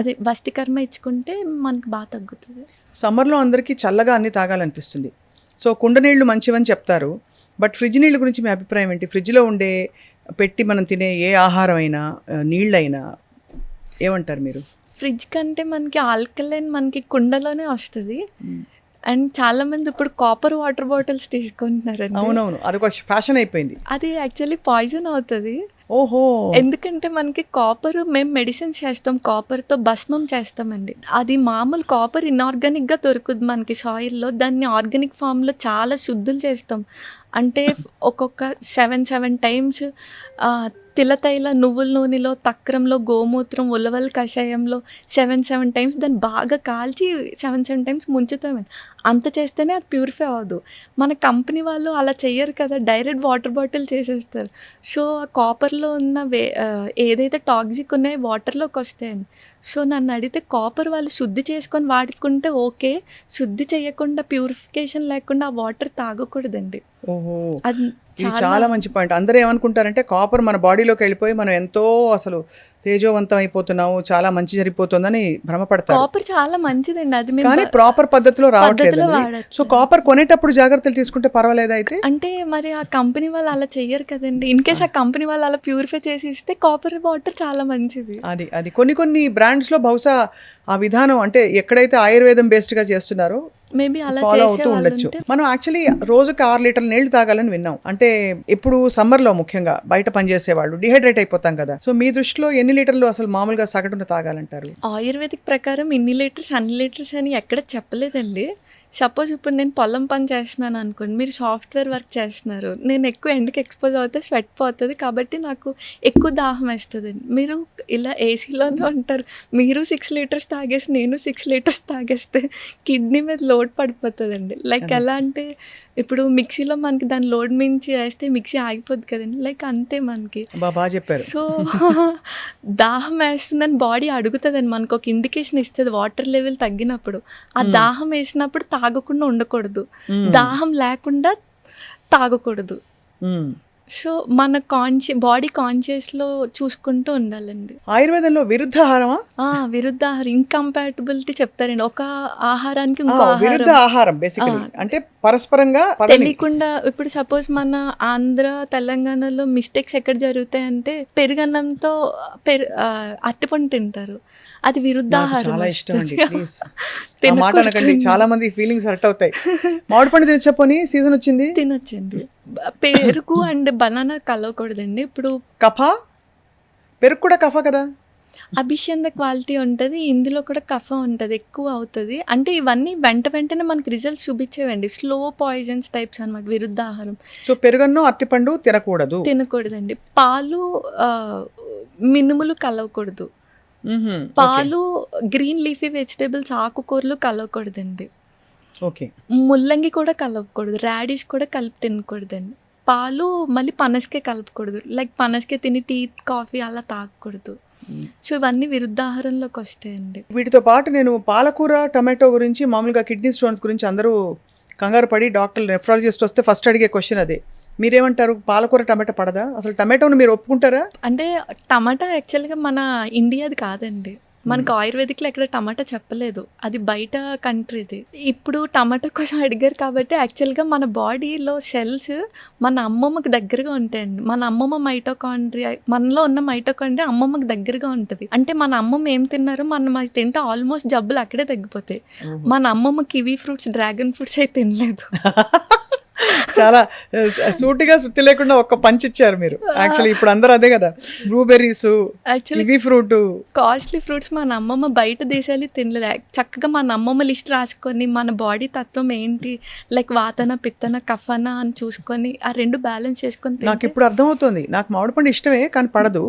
అదే వస్తికర్మ ఇచ్చుకుంటే మనకి బాగా తగ్గుతుంది. సమ్మర్లో అందరికీ చల్లగా అన్ని తాగాలనిపిస్తుంది. సో కుండ నీళ్లు మంచివని చెప్తారు, బట్ ఫ్రిడ్జ్ నీళ్ళ గురించి మీ అభిప్రాయం ఏంటి? ఫ్రిడ్జ్లో ఉండే పెట్టి మనం తినే ఏ ఆహారం అయినా నీళ్ళైనా ఏమంటారు మీరు? ఫ్రిడ్జ్ కంటే మనకి ఆల్కలైన్ మనకి కుండలోనే వస్తుంది. అండ్ చాలా మంది ఇప్పుడు కాపర్ వాటర్ బాటిల్స్ తీసుకుంటున్నారండి. అవునవును, అది ఒక ఫ్యాషన్ అయిపోయింది. అది యాక్చువల్లీ పాయిజన్ అవుతుంది. ఓహో. ఎందుకంటే మనకి కాపర్, మేము మెడిసిన్స్ చేస్తాం, కాపర్తో భస్మం చేస్తామండి. అది మామూలు కాపర్ ఇన్ఆర్గానిక్గా దొరుకుతుంది మనకి సాయిల్లో, దాన్ని ఆర్గానిక్ ఫామ్లో చాలా శుద్ధులు చేస్తాం. అంటే ఒక్కొక్క 7 times తిలతైల నువ్వుల నూనెలో, తక్రంలో, గోమూత్రం, ఉలవల కషాయంలో 7 times దాన్ని బాగా కాల్చి 7 times ముంచుతామండి. అంత చేస్తేనే అది ప్యూరిఫై అవ్వదు. మన కంపెనీ వాళ్ళు అలా చెయ్యరు కదా, డైరెక్ట్ వాటర్ బాటిల్ చేసేస్తారు. సో ఆ కాపర్లో ఉన్న ఏదైతే టాక్సిక్ ఉన్నాయో వాటర్లోకి వస్తాయండి. సో నన్ను అడిగితే కాపర్ వాళ్ళు శుద్ధి చేసుకొని వాడుకుంటే ఓకే, శుద్ధి చేయకుండా ప్యూరిఫికేషన్ లేకుండా ఆ వాటర్ తాగకూడదండి. ఓహో, అది ఇది చాలా మంచి పాయింట్. అందరూ ఏమనుకుంటారంటే కాపర్ మన బాడీలోకి వెళ్ళిపోయి మనం ఎంతో అసలు తేజోవంతం అయిపోతున్నాము, చాలా మంచి జరిగిపోతుందని భ్రమపడతారు. కాపర్ చాలా మంచిదండి, అది మేము కానీ ప్రాపర్ పద్ధతిలో రావట్లేదు. వాడచ్చు. సో కాపర్ కొనేటప్పుడు జాగ్రత్తలు తీసుకుంటే పర్వాలేదు అయితే. అంటే మరి ఆ కంపెనీ వాళ్ళు అలా చెయ్యరు కదండి. ఇన్ కేస్ ఆ కంపెనీ వాళ్ళు అలా ప్యూరిఫై చేసి ఇస్తే కాపర్ వాటర్ చాలా మంచిది. అది కొన్ని బ్రాండ్స్ లో బహుశా ఆ విధానం, అంటే ఎక్కడైతే ఆయుర్వేదం బేస్డ్ గా చేస్తున్నారో మేబీ అలా ఫాలో అవుతూ చేసే ఉండొచ్చు. వాళ్ళు మనం యాక్చువల్లీ రోజుకి 6 లీటర్ల నీళ్లు తాగాలని విన్నాం. అంటే ఇప్పుడు సమ్మర్ లో ముఖ్యంగా బయట పనిచేసే వాళ్ళు డిహైడ్రేట్ అయిపోతాం కదా. సో మీ దృష్టిలో ఎన్ని లీటర్లు అసలు మామూలుగా సగటున తాగాలంటారు? ఆయుర్వేదిక్ ప్రకారం ఇన్ని లీటర్స్ అన్ని లీటర్స్ అని ఎక్కడ చెప్పలేదండి. సపోజ్ ఇప్పుడు నేను పొలం పని చేస్తున్నాను అనుకోండి, మీరు సాఫ్ట్వేర్ వర్క్ చేస్తున్నారు, నేను ఎక్కువ ఎండకి ఎక్స్పోజ్ అవుతే స్వెట్ పోతుంది, కాబట్టి నాకు ఎక్కువ దాహం వేస్తుందండి. మీరు ఇలా ఏసీలోనే ఉంటారు, మీరు 6 liters తాగేసి నేను 6 liters తాగేస్తే కిడ్నీ మీద లోడ్ పడిపోతుందండి. లైక్ ఎలా అంటే ఇప్పుడు మిక్సీలో మనకి దాని లోడ్ మించి వేస్తే మిక్సీ ఆగిపోద్ది కదండి, లైక్ అంతే మనకి. బాగా చెప్పారు. సో దాహం వేస్తుందని బాడీ అడుగుతుందండి, మనకు ఒక ఇండికేషన్ ఇస్తుంది వాటర్ లెవెల్ తగ్గినప్పుడు. ఆ దాహం వేసినప్పుడు తాగకుండా ఉండకూడదు, దాహం లేకుండా తాగకూడదు. సో మన బాడీ కాన్షియస్లో చూసుకుంటూ ఉండాలండి. ఆయుర్వేదంలో విరుద్ధాహారమా? విరుద్ధాహారం, ఇంకంపాటబిలిటీ చెప్తారండి. ఒక ఆహారానికి ఇంకో విరుద్ధ ఆహారం బేసికలీ అంటే పరస్పరంగా తెలియకుండా. ఇప్పుడు సపోజ్ మన ఆంధ్ర తెలంగాణలో మిస్టేక్స్ ఎక్కడ జరుగుతాయంటే పెరుగన్నంతో అరటిపండు తింటారు, అది విరుద్ధాహారం. చాలా ఇష్టం అండి, ప్లీజ్ ఆ మాట అనకండి, చాలా మంది ఫీలింగ్స్ హర్ట్ అవుతాయి. మామిడి పండు తినచ్చపోని సీజన్ వచ్చింది తినొచ్చండి. పెరుగు అండ్ బనానా కలవకూడదండి. ఇప్పుడు పెరుగు కూడా కఫ కదా, అభిషేక క్వాలిటీ ఉంటుంది, ఇందులో కూడా కఫం ఉంటుంది, ఎక్కువ అవుతుంది. అంటే ఇవన్నీ వెంటనే మనకి రిజల్ట్స్ చూపించేవండి, స్లో పాయిజన్స్ టైప్స్ అనమాట విరుద్ధాహారం. సో పెరుగన్నం అరటిపండు తినకూడదండి. పాలు మినుములు కలవకూడదు, పాలు గ్రీన్ లీఫీ వెజిటేబుల్స్ ఆకుకూరలు కలవకూడదండి. ఓకే. ముల్లంగి కూడా కలపకూడదు, రాడిష్ కూడా కలిపి తినకూడదండి. పాలు మళ్ళీ పనసకే కలపకూడదు, లైక్ పనసకే తిని టీ కాఫీ అలా తాగకూడదు. సో ఇవన్నీ విరుద్ధాహారంలోకి వస్తాయండి. వీటితో పాటు నేను పాలకూర టమాటో గురించి, మామూలుగా కిడ్నీ స్టోన్స్ గురించి అందరూ కంగారు పడి డాక్టర్ నెఫ్రాలజిస్ట్ వస్తే ఫస్ట్ అడిగే క్వశ్చన్ అదే. మీరేమంటారు? పాలకూర టమాటో పడదా? అసలు టమాటోను మీరు ఒప్పుకుంటారా? అంటే టమాటా యాక్చువల్గా మన ఇండియాది కాదండి, మనకు ఆయుర్వేదిక్లో ఎక్కడ టమాటా చెప్పలేదు, అది బయట కంట్రీది. ఇప్పుడు టమాటా కోసం అడిగారు కాబట్టి యాక్చువల్గా మన బాడీలో సెల్స్ మన అమ్మమ్మకి దగ్గరగా ఉంటాయండి. మన అమ్మమ్మ మైటోకాండ్రియా, మనలో ఉన్న మైటోకాండ్రియా అమ్మమ్మకి దగ్గరగా ఉంటుంది. అంటే మన అమ్మమ్మ ఏం తిన్నారో మనం అది తింటే ఆల్మోస్ట్ జబ్బులు అక్కడే తగ్గిపోతాయి. మన అమ్మమ్మ కివీ ఫ్రూట్స్, డ్రాగన్ ఫ్రూట్స్ అయితే తినలేదు. చాలా సూటిగా సుత్తి లేకుండా ఒక్క పంచ్ ఇచ్చారు మీరు. యాక్చువల్లీ ఇప్పుడు అందరూ అదే కదా, blueberries, kiwi fruit, costly fruits మన అమ్మమ్మ బయట దేశాలు తినలేదు. చక్కగా మన అమ్మమ్మ లిస్ట్ రాసుకొని మన బాడీ తత్వం ఏంటి, లైక్ వాతన, పిత్తన, కఫన అని చూసుకొని ఆ రెండు బ్యాలెన్స్ చేసుకొని నాకు ఇప్పుడు అర్థమవుతుంది. నాకు మామిడి పండు ఇష్టమే కానీ పడదు.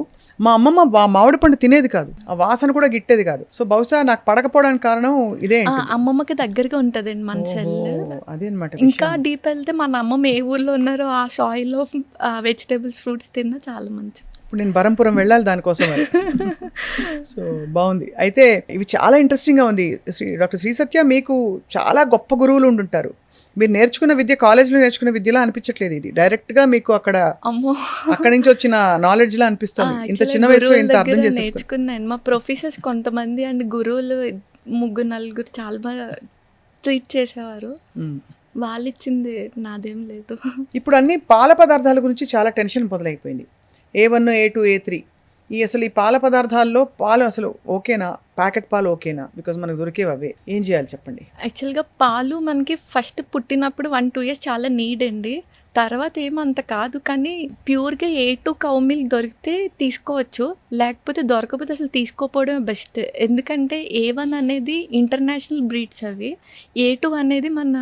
మా అమ్మమ్మ మామిడి పండు తినేది కాదు, ఆ వాసన కూడా గిట్టేది కాదు. సో బహుశా నాకు పడకపోవడానికి కారణం ఇదే. అమ్మమ్మకి దగ్గరగా ఉంటదండి మన సెల్. అదే అనమాట. ఇంకా డీప్ వెళ్తే మన అమ్మమ్మ ఏ ఊర్లో ఉన్నారో ఆ సాయిల్ లో వెజిటేబుల్స్, ఫ్రూట్స్ తిన్నా చాలా మంచిది. ఇప్పుడు నేను బరంపురం వెళ్ళాలి దానికోసం. సో బాగుంది. అయితే ఇవి చాలా ఇంట్రెస్టింగ్గా ఉంది. డాక్టర్ శ్రీ సత్య, మీకు చాలా గొప్ప గురువులు ఉండుంటారు. మీరు నేర్చుకున్న విద్య కాలేజ్లో నేర్చుకున్న విద్యలా అనిపించట్లేదు, ఇది డైరెక్ట్గా మీకు అక్కడి నుంచి వచ్చిన నాలెడ్జ్ లా అనిపిస్తుంది. ఇంత చిన్న వయసులో ఇంత అర్థం నేర్చుకున్నాను. మా ప్రొఫెసర్స్ కొంతమంది అండ్ గురువులు 3-4 చాలా బాగా ట్రీట్ చేసేవారు. వాళ్ళు ఇచ్చింది నాదేం లేదు. ఇప్పుడు అన్ని పాల పదార్థాల గురించి చాలా టెన్షన్ మొదలైపోయింది. A1, A2, A3. అసలు ఈ పాల పదార్థాల్లో పాలు అసలు ఓకేనా, ప్యాకెట్ పాలు ఓకేనా? బికాజ్ మనకు దొరికేవి అవే. ఏం చేయాలి చెప్పండి. యాక్చువల్గా పాలు మనకి ఫస్ట్ పుట్టినప్పుడు 1-2 years చాలా నీడ్ అండి. తర్వాత ఏమంత కాదు, కానీ ప్యూర్గా A2 కౌ మిల్క్ దొరికితే తీసుకోవచ్చు, లేకపోతే దొరకకపోతే అసలు తీసుకోపోవడమే బెస్ట్. ఎందుకంటే A1 అనేది ఇంటర్నేషనల్ బ్రీడ్స్, అవి A2 అనేది మన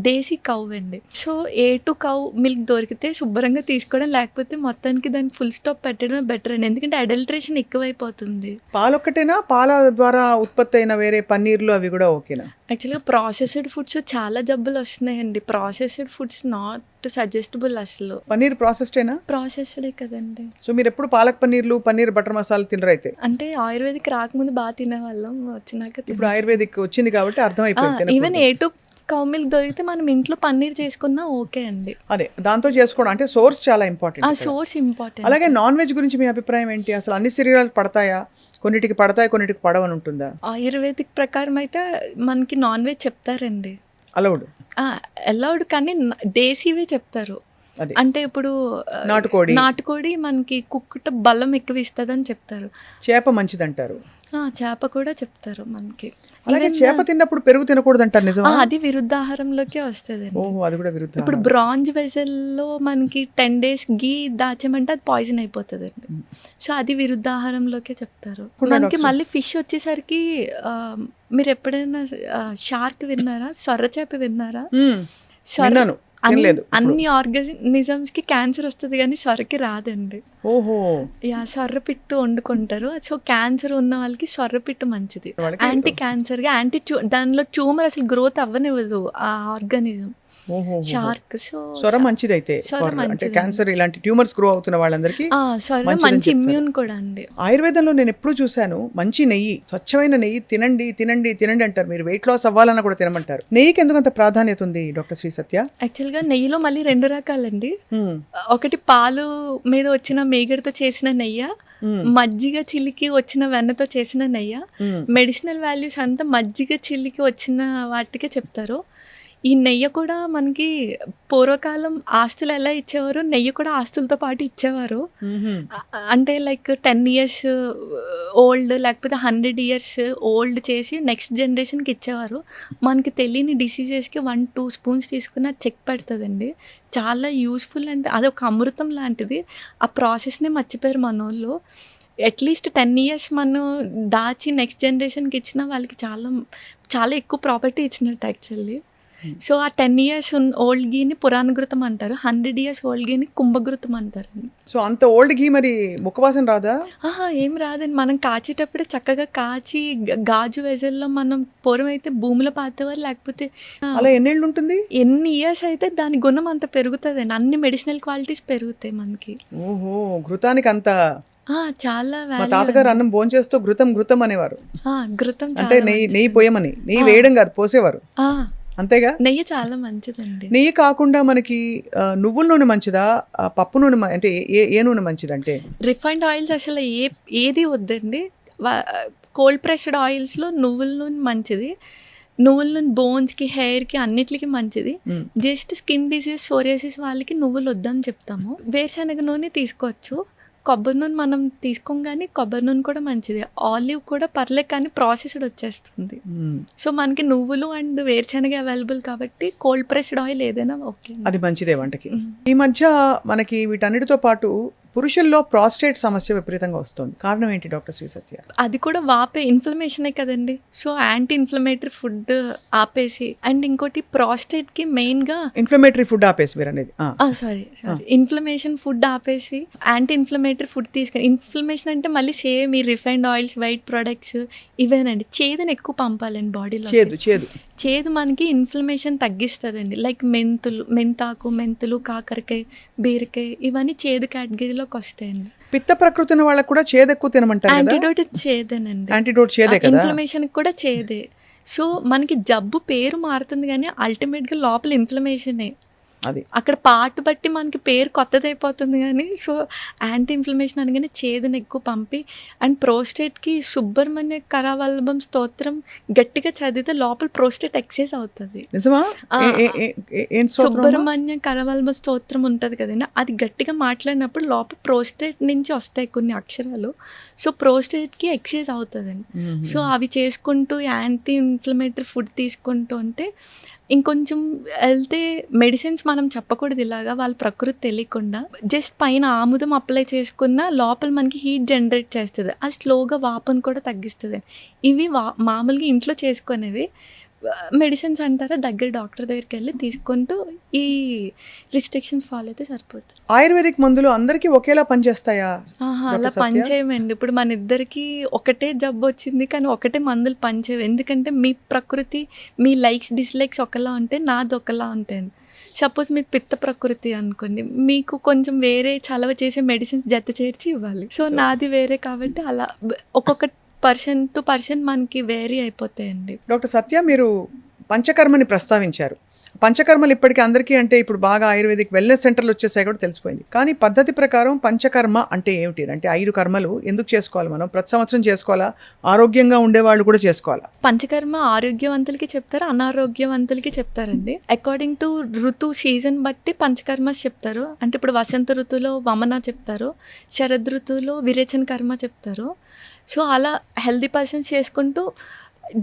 దేశీ కౌ అండి. సో A2 కౌ మిల్క్ దొరికితే శుభ్రంగా తీసుకోవడం, లేకపోతే మొత్తానికి దానికి ఫుల్ స్టాప్ పెట్టడమే బెటర్ అండి. ఎందుకంటే అడల్ట్రేషన్ ఎక్కువైపోతుంది. పాలు ఒక్కటేనా, పాల ద్వారా ఉత్పత్తి అయిన వేరే పన్నీర్లు అవి కూడా ఓకేనా? యాక్చువల్గా ప్రాసెస్డ్ ఫుడ్స్ చాలా జబ్బులు వస్తున్నాయండి. Processed foods not suggestible. అసలు పన్నీర్ ప్రాసెస్డేనా? ప్రాసెస్డే కదండి. సో మీరు ఎప్పుడు పాలక్ పన్నీర్లు, పన్నీర్ బటర్ మసాలా తినరు అయితే? అంటే ఆయుర్వేదిక్ రాకముందు బాగా తినేవాళ్ళం, వచ్చినాక ఇప్పుడు ఆయుర్వేదిక్ వచ్చింది కాబట్టి అర్థమైపోయింది. ఈవెన్ A2 కౌ మిల్క్ దొరికితే మనం ఇంట్లో పన్నీర్ చేసుకున్నా ఓకే అండి. అదే దాంతో చేసుకోవడం అంటే సోర్స్ చాలా ఇంపార్టెంట్. ఆ సోర్స్ ఇంపార్టెంట్. అలాగే నాన్ వెజ్ గురించి మీ అభిప్రాయం ఏంటి? అసలు అన్ని శరీరాలు పడతాయా? కొన్నిటికి పడతాయి, కొన్నిటికి పడవని ఉంటుందా? ఆయుర్వేదిక్ ప్రకారం అయితే మనకి నాన్ వెజ్ చెప్తారండి, అలౌడ్, కానీ దేశీవే చెప్తారు. అంటే ఇప్పుడు నాటుకోడి మనకి కుక్కుట బలం ఎక్కువ ఇస్తుంది అని చెప్తారు. చేప మంచిది అంటారు. చేప కూడా చెప్తారు మనకి. అలాగే చేప తిన్నప్పుడు పెరుగు తినకూడదు అంటారు, నిజమా? అది విరుద్ధాహారంలోకే వస్తుంది. అది కూడా విరుద్ధ. ఇప్పుడు బ్రాంజ్ వెజల్లో మనకి 10 days గీ దాచామంటే అది పాయిజన్ అయిపోతుంది అండి. సో అది విరుద్ధాహారంలోకే చెప్తారు. మనకి మళ్ళీ ఫిష్ వచ్చేసరికి మీరు ఎప్పుడైనా షార్క్ విన్నారా? సొర్ర చేప విన్నారా? అన్ని ఆర్గానిజమ్స్ కి క్యాన్సర్ వస్తుంది కానీ సొరకి రాదండి. సొర్రపిట్టు వండుకుంటారు. సో క్యాన్సర్ ఉన్న వాళ్ళకి సొర్రపిట్టు మంచిది, యాంటీ క్యాన్సర్ గా, దానిలో ట్యూమర్ అసలు గ్రోత్ అవ్వనివ్వదు ఆ ఆర్గానిజం. షార్క్ సొర మంచిది అయితే, అంటే క్యాన్సర్ ఇలాంటి ట్యూమర్స్ గ్రో అవుతున్న వాళ్ళందరికీ మంచి ఇమ్యూన్ కూడా అండి. ఆయుర్వేదంలో నేను ఎప్పుడు చూశాను మంచి నెయ్యి, స్వచ్ఛమైన నెయ్యి తినండి తినండి తినండి అంటారు. మీరు వెయిట్ లాస్ అవ్వాలన్నా కూడా తినమంటారు. నెయ్యికి ఎందుకంత ప్రాధాన్యత ఉంది డాక్టర్ శ్రీ సత్య? యాక్చువల్ గా నెయ్యిలో మళ్ళీ 2 రకాలండి. ఒకటి పాలు మీద వచ్చిన మేగడతో చేసిన నెయ్యి, మజ్జిగ చిలికి వచ్చిన వెన్నతో చేసిన నెయ్యి. మెడిసినల్ వాల్యూస్ అంతా మజ్జిగ చిలికి వచ్చిన వాటికే చెప్తారు. ఈ నెయ్యి కూడా మనకి పూర్వకాలం ఆస్తులు ఎలా ఇచ్చేవారు, నెయ్యి కూడా ఆస్తులతో పాటు ఇచ్చేవారు. అంటే లైక్ 10 years ఓల్డ్ లేకపోతే 100 years ఓల్డ్ చేసి నెక్స్ట్ జనరేషన్కి ఇచ్చేవారు. మనకి తెలియని డిసీజెస్కి 1-2 spoons తీసుకుని అది చెక్ పెడుతుందండి. చాలా యూస్ఫుల్, అంటే అదొక అమృతం లాంటిది. ఆ ప్రాసెస్నే మర్చిపోయారు మన వాళ్ళు. అట్లీస్ట్ 10 years మనం దాచి నెక్స్ట్ జనరేషన్కి ఇచ్చిన వాళ్ళకి చాలా చాలా ఎక్కువ ప్రాపర్టీ ఇచ్చినట్టు యాక్చువల్లీ. సో ఆ 10 years ఓల్డ్ గీని పురాణఘృతం అంటారు, 100 years ఓల్డ్ గీని కుంభఘృతం అంటారు. సో అంత ఓల్డ్ గీ మరి ముఖవాసన రాదా? ఏం రాదండి. మనం కాచేటప్పుడే చక్కగా కాచి గాజు వెజల్లో మనం పూర్వం అయితే భూమిలో పాతేవారు, లేకపోతే అలా ఎన్నేళ్ళు ఉంటుంది, ఎన్ని ఇయర్స్ అయితే దాని గుణం అంత పెరుగుతుందండి. అన్ని మెడిసినల్ క్వాలిటీస్ పెరుగుతాయి మనకి. ఓహో, ఘృతానికి అంత చాలా. మా తాతగారు అన్నం భోంచేస్తూ ఘృతం ఘృతం అనేవారు. ఘృతం అంటే నెయ్యి పోయమని, నెయ్యి వేయడం కాదు, పోసేవారు. అంతేగా? నెయ్యి చాలా మంచిదండి. నెయ్యి కాకుండా మనకి నువ్వుల నూనె మంచిదా, పప్పు నూనె, అంటే ఏ నూనె మంచిది? అంటే రిఫైన్డ్ ఆయిల్స్ అసలు ఏది వద్దండి. కోల్డ్ ప్రెస్డ్ ఆయిల్స్లో నువ్వుల నూనె మంచిది. నువ్వుల నూనె బోన్స్కి, హెయిర్కి అన్నిటికీ మంచిది. జస్ట్ స్కిన్ డిసీజ్, సోరియాసిస్ వాళ్ళకి నువ్వులు వద్దని చెప్తాము. వేరుశనగ నూనె తీసుకోవచ్చు. కొబ్బరి నూనె మనం తీసుకోం, కానీ కొబ్బరి నూనె కూడా మంచిది. ఆలివ్ కూడా పర్లేదు, కానీ ప్రాసెస్డ్ వచ్చేస్తుంది. సో మనకి నువ్వులు అండ్ వేరుశనగ అవైలబుల్ కాబట్టి కోల్డ్ ప్రెస్డ్ ఆయిల్ ఏదైనా ఓకే, అది మంచిదే వంటకి. ఈ మధ్య మనకి వీటన్నిటితో పాటు పురుషుల్లో ప్రాస్టేట్ సమస్య విపరీతంగా వస్తుంది. కారణం ఏంటి డాక్టర్ శ్రీ సత్య? అది కూడా వాపే ఇన్ఫ్లమేషనే కదండి. సో యాంటీ ఇన్ఫ్లమేటరీ ఫుడ్ ఆపేసి, అండ్ ఇంకోటి ప్రాస్టేట్కి మెయిన్గా ఇన్ఫ్లమేటరీ ఫుడ్ ఆపేసి మీరు అనేది. సారీ ఇన్ఫ్లమేషన్ ఫుడ్ ఆపేసి యాంటీ ఇన్ఫ్లమేటరీ ఫుడ్ తీసుకొని, ఇన్ఫ్లమేషన్ అంటే మళ్ళీ సేమ్ ఈ రిఫైన్డ్ ఆయిల్స్, వైట్ ప్రొడక్ట్స్ ఇవేనండి. చేదుని ఎక్కువ పంపాలండి బాడీలో. చేదు మనకి ఇన్ఫ్లమేషన్ తగ్గిస్తుందండి. లైక్ మెంతాకు, మెంతులు, కాకరకాయ, బీరకాయ ఇవన్నీ చేదు కేటగిరీలోకి వస్తాయండి. పిత్త ప్రకృతి ఉన్న వాళ్ళకి కూడా చేదు ఎక్కువ తినమంటారు. యాంటీడోట్ చేదేనండి. యాంటీడోట్ చేదే కదా. ఇన్ఫ్లమేషన్ కూడా చేదే. సో మనకి జబ్బు పేరు మారుతుంది, కానీ అల్టిమేట్గా లోపల ఇన్ఫ్లమేషనే. అది అక్కడ పార్ట్ బట్టి మనకి పేరు కొత్తదైపోతుంది, కానీ సో యాంటీ ఇన్ఫ్లమేషన్ అనగానే చేదుని ఎక్కువ పంపి, అండ్ ప్రోస్టేట్కి సుబ్రహ్మణ్య కరవల్లభం స్తోత్రం గట్టిగా చదివితే లోపల ప్రోస్టేట్ ఎక్సైజ్ అవుతుంది. నిజమా? సుబ్రహ్మణ్య కరవల్లభ స్తోత్రం ఉంటుంది కదండి, అది గట్టిగా మాట్లాడినప్పుడు లోపల ప్రోస్టేట్ నుంచి వస్తాయి కొన్ని అక్షరాలు. సో ప్రోస్టేట్కి ఎక్సైజ్ అవుతుందండి. సో అవి చేసుకుంటూ యాంటీ ఇన్ఫ్లమేటరీ ఫుడ్ తీసుకుంటూ ఉంటే, ఇంకొంచెం వెళ్తే మెడిసిన్స్ మనం చెప్పకూడదు ఇలాగా, వాళ్ళ ప్రకృతి తెలియకుండా. జస్ట్ పైన ఆముదం అప్లై చేసుకున్న లోపల మనకి హీట్ జనరేట్ చేస్తుంది, అది స్లోగా వాపును కూడా తగ్గిస్తుంది. ఇవి మామూలుగా ఇంట్లో చేసుకునేవి. మెడిసిన్స్ అంటారా, దగ్గర డాక్టర్ దగ్గరికి వెళ్ళి తీసుకుంటూ ఈ రిస్ట్రిక్షన్స్ ఫాలో అయితే సరిపోతుంది. ఆయుర్వేదిక్ మందులు అందరికీ ఒకేలా పనిచేస్తాయా? అలా పనిచేయమండి. ఇప్పుడు మన ఇద్దరికి ఒకటే జబ్బు వచ్చింది, కానీ ఒకటే మందులు పనిచేయవు. ఎందుకంటే మీ ప్రకృతి, మీ లైక్స్ డిస్లైక్స్ ఒకలా ఉంటే నాది ఒకలా ఉంటాయండి. సపోజ్ మీకు పిత్త ప్రకృతి అనుకోండి, మీకు కొంచెం వేరే చలవ చేసే మెడిసిన్స్ జత చేర్చి ఇవ్వాలి. సో నాది వేరే కాబట్టి అలా ఒక్కొక్క పర్సన్ టు పర్సన్ మనకి వేరీ అయిపోతాయండి. డాక్టర్ సత్య, మీరు పంచకర్మని ప్రస్తావించారు. పంచకర్మలు ఇప్పటికీ అందరికీ, అంటే ఇప్పుడు బాగా ఆయుర్వేదిక్ వెల్నెస్ సెంటర్లు వచ్చేసాయి కూడా తెలిసిపోయింది. కానీ పద్ధతి ప్రకారం పంచకర్మ అంటే ఏమిటి? అంటే 5 కర్మలు ఎందుకు చేసుకోవాలి? మనం ప్రతి సంవత్సరం చేసుకోవాలా? ఆరోగ్యంగా ఉండేవాళ్ళు కూడా చేసుకోవాలా? పంచకర్మ ఆరోగ్యవంతులకి చెప్తారు, అనారోగ్యవంతులకి చెప్తారండి. అకార్డింగ్ టు ఋతు సీజన్ బట్టి పంచకర్మ చెప్తారు. అంటే ఇప్పుడు వసంత ఋతువులో వమన చెప్తారు, శరద్ ఋతువులో విరేచన కర్మ చెప్తారు. సో అలా హెల్దీ పర్సన్స్ చేసుకుంటూ,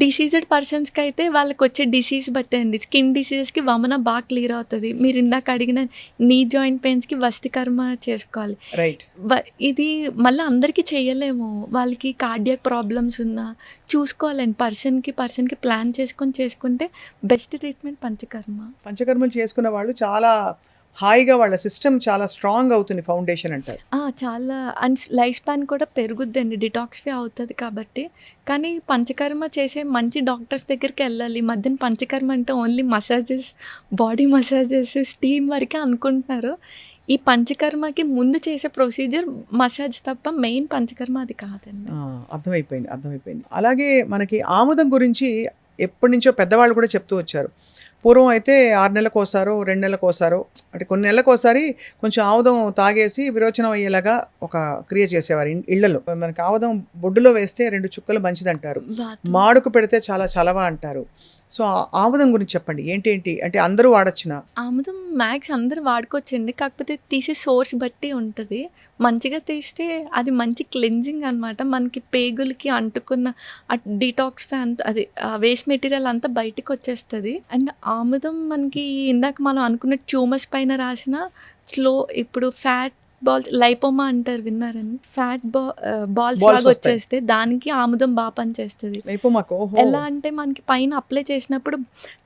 డిసీజ్డ్ పర్సన్స్కి అయితే వాళ్ళకి వచ్చే డిసీజ్ బట్టే అండి. స్కిన్ డిసీజెస్కి వమన బాగా క్లియర్ అవుతుంది. మీరు ఇందాక అడిగిన నీ జాయింట్ పెయిన్స్కి వస్తి కర్మ చేసుకోవాలి. రైట్. ఇది మళ్ళీ అందరికీ చేయలేము. వాళ్ళకి కార్డియాక్ ప్రాబ్లమ్స్ ఉన్నా చూసుకోవాలండి. పర్సన్కి ప్లాన్ చేసుకుంటే బెస్ట్ ట్రీట్మెంట్ పంచకర్మ. పంచకర్మలు చేసుకున్న వాళ్ళు చాలా హాయిగా, వాళ్ళ సిస్టమ్ చాలా స్ట్రాంగ్ అవుతుంది, ఫౌండేషన్ అంటారు. చాలా, అండ్ లైఫ్ స్పాన్ కూడా పెరుగుద్దండి, డిటాక్స్ఫై అవుతుంది కాబట్టి. కానీ పంచకర్మ చేసే మంచి డాక్టర్స్ దగ్గరికి వెళ్ళాలి. ఈ మధ్యన పంచకర్మ అంటే only massages, body massages, steam వరకే అనుకుంటున్నారు. ఈ పంచకర్మకి ముందు చేసే ప్రొసీజర్ మసాజ్ తప్ప మెయిన్ పంచకర్మ అది కాదండి. అర్థమైపోయింది. అలాగే మనకి ఆముదం గురించి ఎప్పటి నుంచో పెద్దవాళ్ళు కూడా చెప్తూ వచ్చారు. పూర్వం అయితే 6 నెలలకోసారో 2 నెలలకోసారో, అంటే కొన్ని నెలలకోసారి కొంచెం ఆముదం తాగేసి విరోచనం అయ్యేలాగా ఒక క్రియ చేసేవారు ఇళ్లలో. మనకి ఆముదం బొడ్డులో వేస్తే 2 చుక్కలు మంచిదంటారు, మాడుకు పెడితే చాలా చలవ అంటారు. సో ఆముదం గురించి చెప్పండి, ఏంటి అంటే అందరూ వాడచ్చునా? ఆముదం మ్యాక్స్ అందరూ వాడుకోవచ్చండి, కాకపోతే తీసే సోర్స్ బట్టి ఉంటుంది. మంచిగా తీస్తే అది మంచి క్లెన్జింగ్ అనమాట. మనకి పేగులకి అంటుకున్న డిటాక్స్ఫై అంత, అది వేస్ట్ మెటీరియల్ అంతా బయటకు వచ్చేస్తుంది. అండ్ ఆముదం మనకి ఇందాక మనం అనుకున్న ట్యూమర్స్ పైన రాసిన ఇప్పుడు ఫ్యాట్ బాల్స్, లైపోమా అంటారు, విన్నారని? ఫ్యాట్ బాల్స్ లాగా వచ్చేస్తే దానికి ఆముదం బాగా పనిచేస్తుంది. ఎలా అంటే మనకి పైన అప్లై చేసినప్పుడు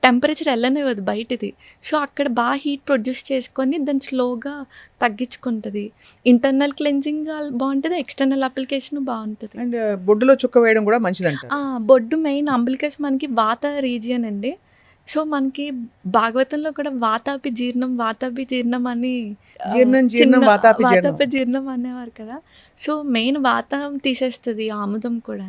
టెంపరేచర్ వెళ్ళనివ్వదు బయటది. సో అక్కడ బాగా హీట్ ప్రొడ్యూస్ చేసుకొని దాన్ని స్లోగా తగ్గించుకుంటుంది. ఇంటర్నల్ క్లెన్జింగ్ బాగుంటుంది, ఎక్స్టర్నల్ అప్లికేషన్ బాగుంటుంది. అండ్ బొడ్డులో చుక్క వేయడం కూడా మంచిదంట. బొడ్డు మెయిన్ అంబిలికస్ మనకి వాత రీజియన్ అండి. సో మనకి భాగవతంలో కూడా వాతాపి జీర్ణం అని వాతాపి జీర్ణం అనేవారు కదా. సో మెయిన్ వాతం తీసేస్తుంది ఆముదం కూడా.